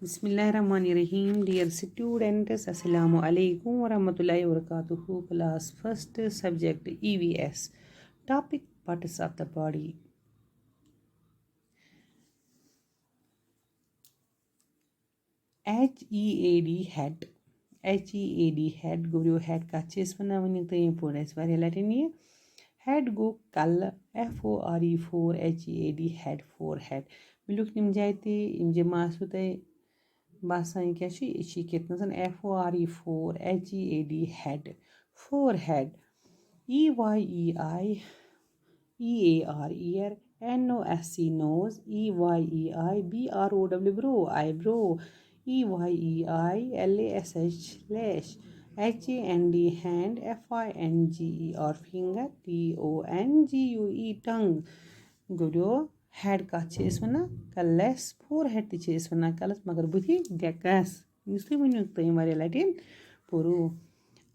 Bismillahirrahmanirrahim. Dear students, Assalamu alaikum wa rahmatullahi wa barakatuhu. Class first subject EVS. Topic parts of the body. HEAD head. HEAD head guru head ka chesvana vani tayin podes vari latini. Head go kal FORE4 HEAD head forehead. Miluk nim jaiti imje masute Basan Kashi Ishikitnasan FORE4 HEAD head forehead EYEI EAR ear NOSC nose EYEI BROW brow eyebrow EYEI LASH lash HAND hand FINGER finger TONGUE tongue Gudo head ka chesvana kalas forehead ti chesvana kalas magar buthi dekas yusli munu taymari latin puru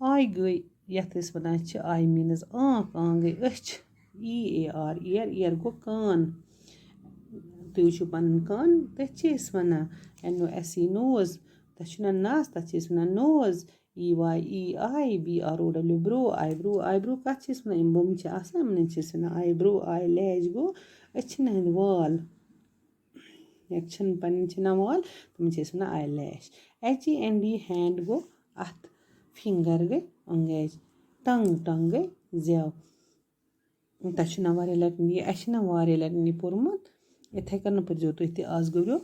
I gui yathis vadan ch I means aangai ach EAR ear go kan tu chu pan kan te chesvana NOSC nose tachuna nas ta chesvana nose EYEI BROW brow eyebrow ka chesvana imbum ch asam ne chesvana eyebrow eyelash go achina and wall action panchina wall tum chesvana eyelash hand go at finger ge engage tongue ge zev tachina varelat ni ashna varelat ni pormat ithai karna parjo to ithi az gobro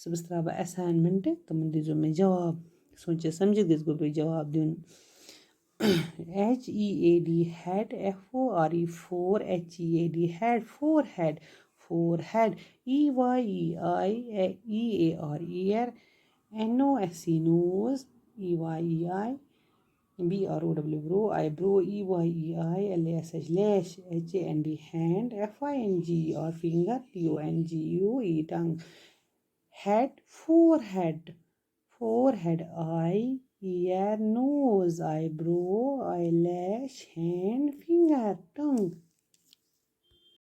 substraba assignment tum dizo me jawab soche samjhe dis gobro jawab dun HEAD head FORE4 HEAD head forehead EYEI EAR ear NOSC nose EYEI BROW brow eyebrow EYEI LASH lash HAND FINGER finger TONGUE tongue head forehead eye ear nose eyebrow eyelash hand finger tongue